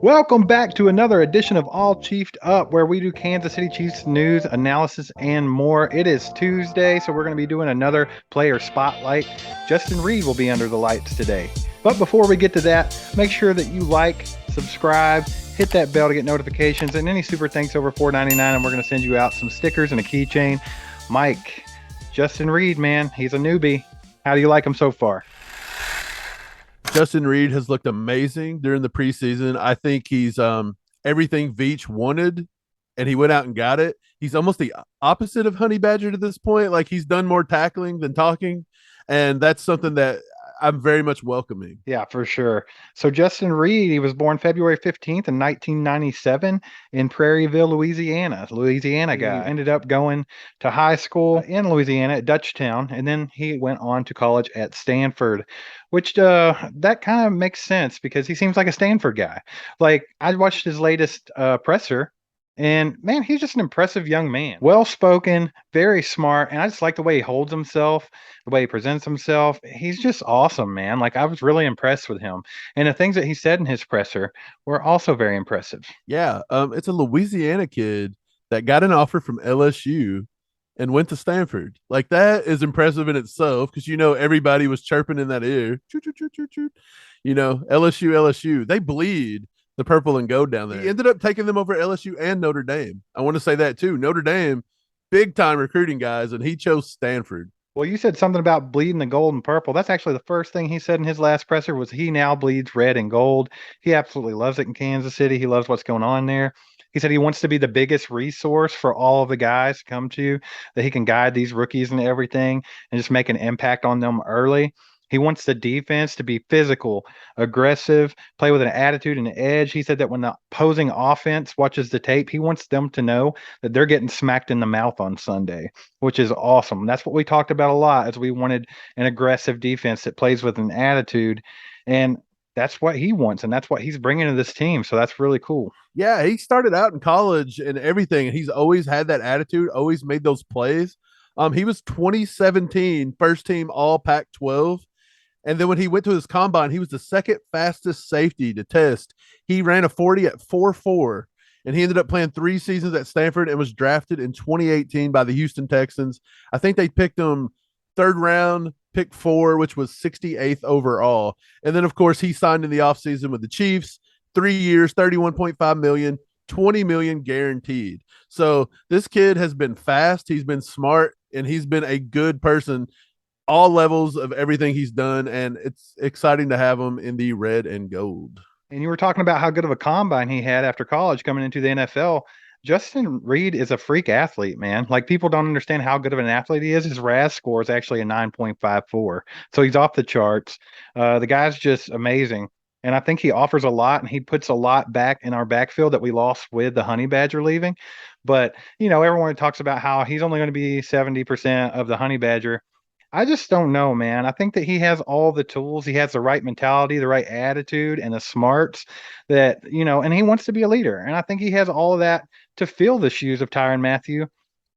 Welcome back to another edition of All Chiefed Up, where we do Kansas City Chiefs news, analysis, and more. It is Tuesday, so we're going to be doing another player spotlight. Justin Reid will be under the lights today. But before we get to that, make sure that you like, subscribe, hit that bell to get notifications, and any super thanks over $4.99, and we're going to send you out some stickers and a keychain. Mike, Justin Reid, man, he's a newbie. How do you like him so far? Justin Reid has looked amazing during the preseason. I think he's everything Veach wanted, and he went out and got it. He's almost the opposite of Honey Badger to this point. Like he's done more tackling than talking, and that's something that I'm very much welcoming. Yeah, for sure. So Justin Reid, he was born February 15th in 1997 in Prairieville, Louisiana. Louisiana guy. Ended up going to high school in Louisiana at Dutchtown, and then he went on to college at Stanford, which that kind of makes sense because he seems like a Stanford guy. Like I watched his latest presser. And man, he's just an impressive young man. Well spoken, very smart, and I just like the way he holds himself, the way he presents himself. He's just awesome, man. Like I was really impressed with him. And the things that he said in his presser were also very impressive. Yeah, it's a Louisiana kid that got an offer from LSU and went to Stanford. Like that is impressive in itself because everybody was chirping in that ear. Choo, choo, choo, choo, choo. LSU, they bleed the purple and gold down there. He ended up taking them over LSU and Notre Dame. I want to say that too. Notre Dame, big time recruiting guys, and he chose Stanford. Well, you said something about bleeding the gold and purple. That's actually the first thing he said in his last presser was he now bleeds red and gold. He absolutely loves it in Kansas City. He loves what's going on there. He said he wants to be the biggest resource for all of the guys to come to, that he can guide these rookies and everything and just make an impact on them early. He wants the defense to be physical, aggressive, play with an attitude and an edge. He said that when the opposing offense watches the tape, he wants them to know that they're getting smacked in the mouth on Sunday, which is awesome. That's what we talked about a lot as we wanted an aggressive defense that plays with an attitude. And that's what he wants, and that's what he's bringing to this team. So that's really cool. Yeah, he started out in college and everything, and he's always had that attitude, always made those plays. He was 2017 first team All Pac-12. And then when he went to his combine, he was the second fastest safety to test. He ran a 40 at 4.4, and he ended up playing 3 seasons at Stanford and was drafted in 2018 by the Houston Texans. I think they picked him third round, pick 4, which was 68th overall. And then, of course, he signed in the offseason with the Chiefs, 3 years, 31.5 million, 20 million guaranteed. So this kid has been fast, he's been smart, and he's been a good person all levels of everything he's done, and it's exciting to have him in the red and gold. And you were talking about how good of a combine he had after college coming into the NFL. Justin Reid is a freak athlete, man. Like people don't understand how good of an athlete he is. His RAS score is actually a 9.54. So he's off the charts. The guy's just amazing. And I think he offers a lot and he puts a lot back in our backfield that we lost with the Honey Badger leaving. But, everyone talks about how he's only going to be 70% of the Honey Badger. I just don't know, man. I think that he has all the tools. He has the right mentality, the right attitude, and the smarts and he wants to be a leader. And I think he has all of that to fill the shoes of Tyrann Mathieu,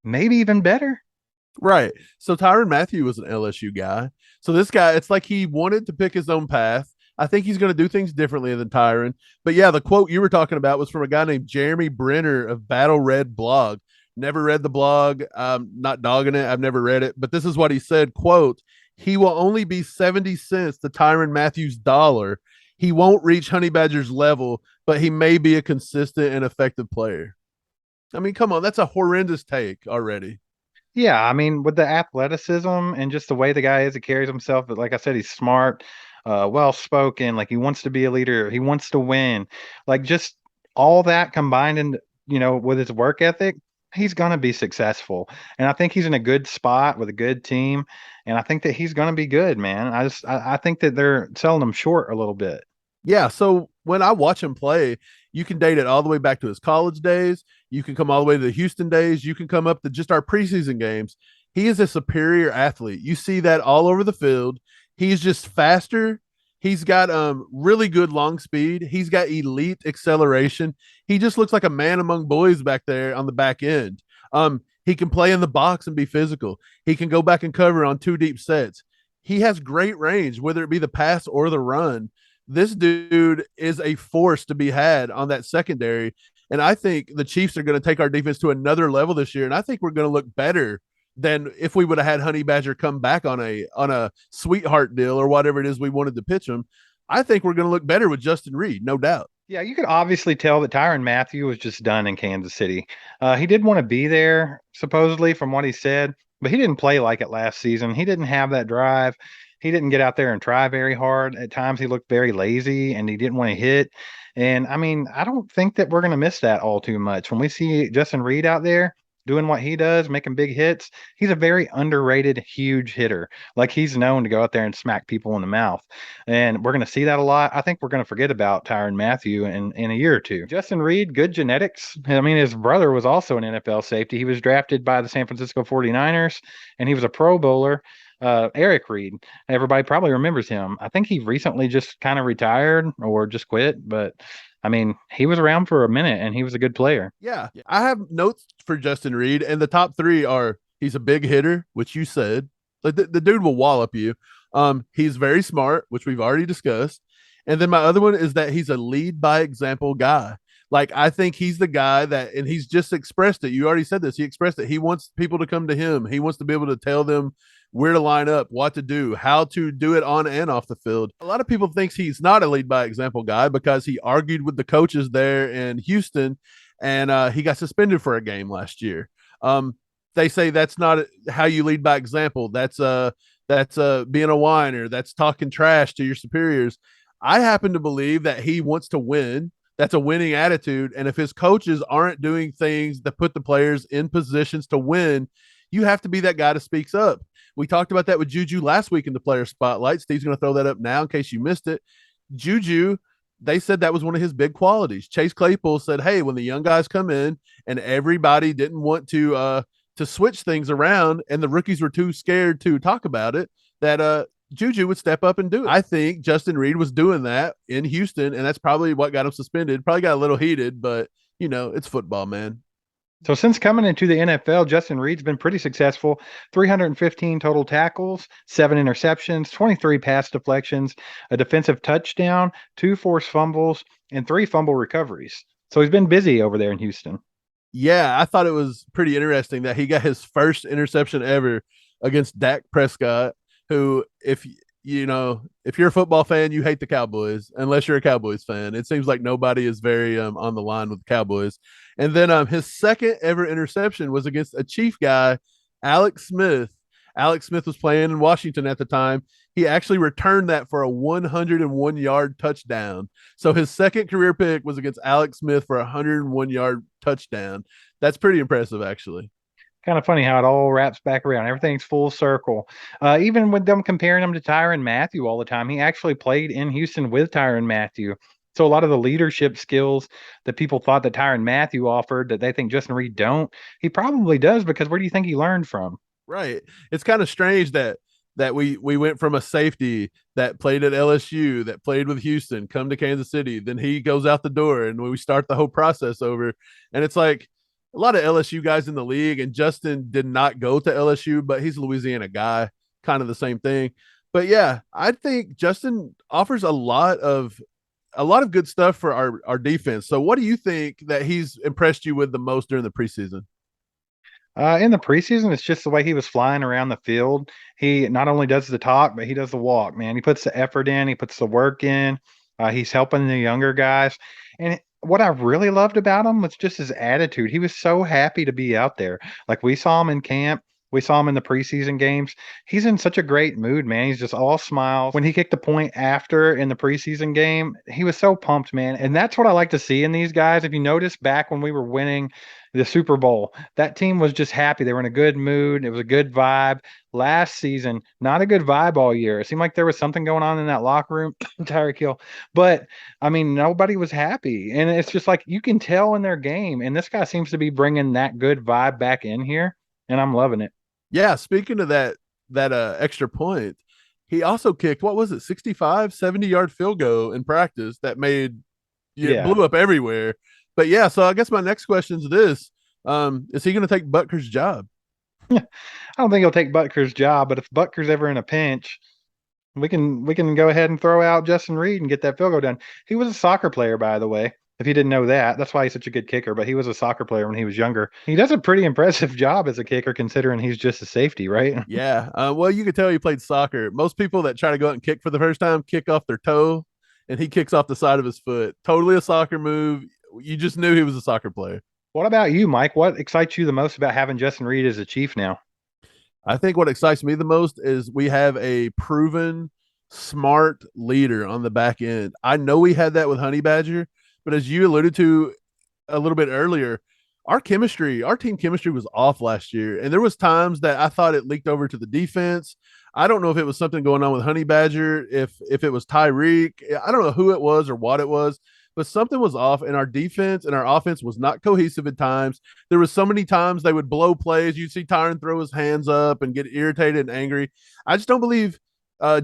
maybe even better. Right. So Tyrann Mathieu was an LSU guy. So this guy, it's like he wanted to pick his own path. I think he's going to do things differently than Tyrann. But yeah, the quote you were talking about was from a guy named Jeremy Brenner of Battle Red Blog. Never read the blog. I'm not dogging it. I've never read it. But this is what he said, quote, he will only be 70 cents to Tyrann Mathieu's dollar. He won't reach Honey Badger's level, but he may be a consistent and effective player. I mean, come on. That's a horrendous take already. Yeah, I mean, with the athleticism and just the way the guy is, he carries himself. But like I said, he's smart, well spoken. Like he wants to be a leader. He wants to win. Like just all that combined in, with his work ethic, he's going to be successful. And I think he's in a good spot with a good team. And I think that he's going to be good, man. I think that they're selling him short a little bit. Yeah. So when I watch him play, you can date it all the way back to his college days. You can come all the way to the Houston days. You can come up to just our preseason games. He is a superior athlete. You see that all over the field. He's just faster. He's got really good long speed. He's got elite acceleration. He just looks like a man among boys back there on the back end. He can play in the box and be physical. He can go back and cover on 2 deep sets. He has great range, whether it be the pass or the run. this dude is a force to be had on that secondary. And I think the Chiefs are going to take our defense to another level this year. And I think we're going to look better than if we would have had Honey Badger come back on a sweetheart deal or whatever it is we wanted to pitch him. I think we're going to look better with Justin Reid, no doubt. Yeah, you could obviously tell that Tyrann Mathieu was just done in Kansas City. He did want to be there, supposedly, from what he said, but he didn't play like it last season. He didn't have that drive. He didn't get out there and try very hard. At times, he looked very lazy and he didn't want to hit. And I mean, I don't think that we're going to miss that all too much. When we see Justin Reid out there doing what he does, making big hits, he's a very underrated, huge hitter. Like he's known to go out there and smack people in the mouth. And we're going to see that a lot. I think we're going to forget about Tyrann Mathieu in a year or two. Justin Reid, good genetics. I mean, his brother was also an NFL safety. He was drafted by the San Francisco 49ers, and he was a Pro Bowler. Eric Reid, everybody probably remembers him. I think he recently just kind of retired or just quit, but I mean, he was around for a minute and he was a good player. Yeah. I have notes for Justin Reid, and the top three are he's a big hitter, which you said. Like the dude will wallop you. He's very smart, which we've already discussed. And then my other one is that he's a lead by example guy. Like I think he's the guy that, and he's just expressed it. You already said this. He expressed it. He wants people to come to him. He wants to be able to tell them where to line up, what to do, how to do it on and off the field. A lot of people thinks he's not a lead by example guy because he argued with the coaches there in Houston, and he got suspended for a game last year. They say that's not how you lead by example. That's being a whiner. That's talking trash to your superiors. I happen to believe that he wants to win. That's a winning attitude. And if his coaches aren't doing things that put the players in positions to win, you have to be that guy that speaks up. We talked about that with Juju last week in the player spotlight. Steve's going to throw that up now in case you missed it. Juju, they said that was one of his big qualities. Chase Claypool said, hey, when the young guys come in and everybody didn't want to switch things around and the rookies were too scared to talk about it, that Juju would step up and do it. I think Justin Reid was doing that in Houston, and that's probably what got him suspended. Probably got a little heated, but, it's football, man. So since coming into the NFL, Justin Reid's been pretty successful. 315 total tackles, 7 interceptions, 23 pass deflections, a defensive touchdown, 2 forced fumbles, and 3 fumble recoveries. So he's been busy over there in Houston. Yeah, I thought it was pretty interesting that he got his first interception ever against Dak Prescott, who, if you're a football fan, you hate the Cowboys unless you're a Cowboys fan. It seems like nobody is very on the line with the Cowboys. And then his second ever interception was against a Chief guy, Alex Smith. Alex Smith was playing in Washington at the time. He actually returned that for a 101-yard touchdown. So his second career pick was against Alex Smith for a 101-yard touchdown. That's pretty impressive, actually. Kind of funny how it all wraps back around. Everything's full circle. Even with them comparing him to Tyrann Mathieu all the time, he actually played in Houston with Tyrann Mathieu. So a lot of the leadership skills that people thought that Tyrann Mathieu offered that they think Justin Reid don't, he probably does, because where do you think he learned from? Right. It's kind of strange that we went from a safety that played at LSU, that played with Houston, come to Kansas City, then he goes out the door and we start the whole process over. And it's like a lot of LSU guys in the league, and Justin did not go to LSU, but he's a Louisiana guy, kind of the same thing. But yeah, I think Justin offers a lot of good stuff for our defense. So what do you think that he's impressed you with the most during the preseason? In the preseason, it's just the way he was flying around the field. He not only does the talk, but he does the walk, man. He puts the effort in, he puts the work in. He's helping the younger guys. And what I really loved about him was just his attitude. He was so happy to be out there. Like we saw him in camp. We saw him in the preseason games. He's in such a great mood, man. He's just all smiles. When he kicked the point after in the preseason game, he was so pumped, man. And that's what I like to see in these guys. If you notice back when we were winning the Super Bowl, that team was just happy. They were in a good mood. It was a good vibe. Last season, not a good vibe all year. It seemed like there was something going on in that locker room. Tyreek Hill. But I mean, nobody was happy. And it's just like you can tell in their game. And this guy seems to be bringing that good vibe back in here. And I'm loving it. Yeah, speaking of that extra point, he also kicked, what was it, 65, 70-yard field goal in practice that made blew up everywhere. But yeah, so I guess my next question is this. Is he going to take Butker's job? I don't think he'll take Butker's job, but if Butker's ever in a pinch, We can go ahead and throw out Justin Reid and get that field goal done. He was a soccer player, by the way. If you didn't know that, that's why he's such a good kicker. But he was a soccer player when he was younger. He does a pretty impressive job as a kicker, considering he's just a safety, right? Yeah. Well, you could tell he played soccer. Most people that try to go out and kick for the first time kick off their toe, and he kicks off the side of his foot. Totally a soccer move. You just knew he was a soccer player. What about you, Mike? What excites you the most about having Justin Reid as a Chief now? I think what excites me the most is we have a proven, smart leader on the back end. I know we had that with Honey Badger, but as you alluded to a little bit earlier, our team chemistry was off last year, and there was times that I thought it leaked over to the defense. I don't know if it was something going on with Honey Badger, if it was Tyreek. I don't know who it was or what it was, but something was off, and our defense and our offense was not cohesive at times. There was so many times they would blow plays. You'd see Tyrann throw his hands up and get irritated and angry. I just don't believe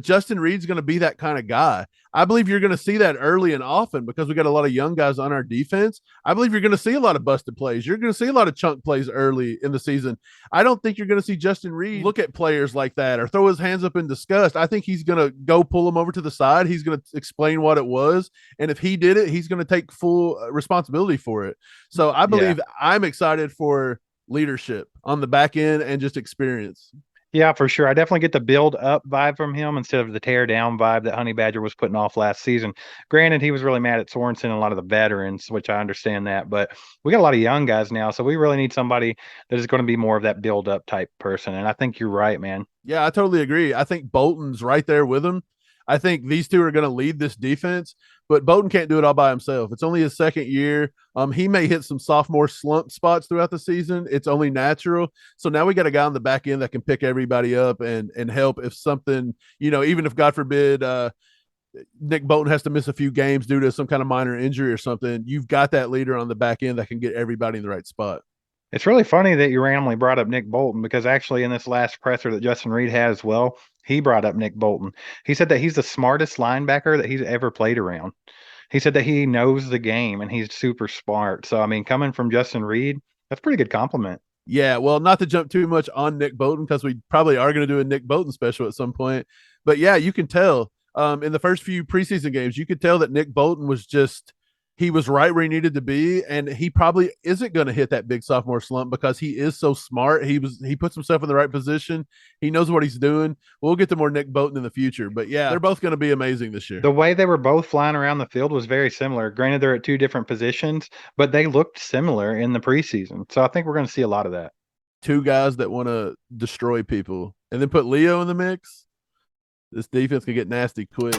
Justin Reid's going to be that kind of guy. I believe you're going to see that early and often because we got a lot of young guys on our defense. I believe you're going to see a lot of busted plays. You're going to see a lot of chunk plays early in the season. I don't think you're going to see Justin Reid look at players like that or throw his hands up in disgust. I think he's going to go pull them over to the side. He's going to explain what it was. And if he did it, he's going to take full responsibility for it. So I believe I'm excited for leadership on the back end and just experience. Yeah, for sure. I definitely get the build up vibe from him instead of the tear down vibe that Honey Badger was putting off last season. Granted, he was really mad at Sorensen and a lot of the veterans, which I understand that, but we got a lot of young guys now, so we really need somebody that is going to be more of that build up type person. And I think you're right, man. Yeah, I totally agree. I think Bolton's right there with him. I think these two are going to lead this defense, but Bolton can't do it all by himself. It's only his second year. He may hit some sophomore slump spots throughout the season. It's only natural. So now we got a guy on the back end that can pick everybody up and help if something, even if God forbid Nick Bolton has to miss a few games due to some kind of minor injury or something, you've got that leader on the back end that can get everybody in the right spot. It's really funny that you randomly brought up Nick Bolton because actually in this last presser that Justin Reid had as well, he brought up Nick Bolton. He said that he's the smartest linebacker that he's ever played around. He said that he knows the game and he's super smart. So, I mean, coming from Justin Reid, that's a pretty good compliment. Yeah, well, not to jump too much on Nick Bolton because we probably are going to do a Nick Bolton special at some point. But yeah, you can tell in the first few preseason games, you could tell that Nick Bolton was just he was right where he needed to be, and he probably isn't going to hit that big sophomore slump because he is so smart. He puts himself in the right position. He knows what he's doing. We'll get to more Nick Bolton in the future, but yeah, they're both going to be amazing this year. The way they were both flying around the field was very similar. Granted, they're at two different positions, but they looked similar in the preseason. So I think we're going to see a lot of that. Two guys that want to destroy people, and then put Leo in the mix. This defense can get nasty quick.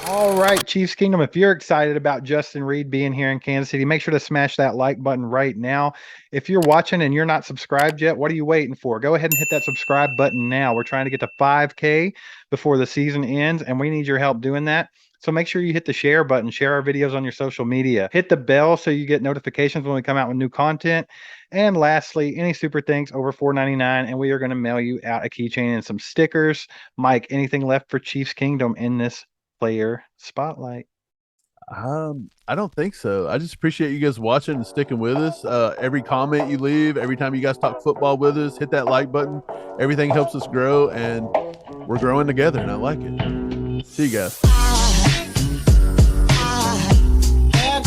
All right, Chiefs Kingdom, if you're excited about Justin Reid being here in Kansas City, make sure to smash that like button right now. If you're watching and you're not subscribed yet, what are you waiting for? Go ahead and hit that subscribe button now. We're trying to get to 5K before the season ends, and we need your help doing that. So make sure you hit the share button, share our videos on your social media, hit the bell so you get notifications when we come out with new content. And lastly, any super thanks over $4.99, and we are going to mail you out a keychain and some stickers. Mike, anything left for Chiefs Kingdom in this player spotlight? I don't think so. I just appreciate you guys watching and sticking with us. Every comment you leave, every time you guys talk football with us, hit that like button. Everything helps us grow, and we're growing together, and I like it. See you guys.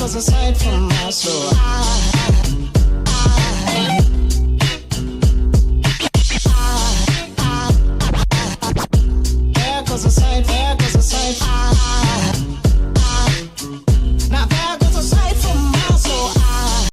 Aside from my soul.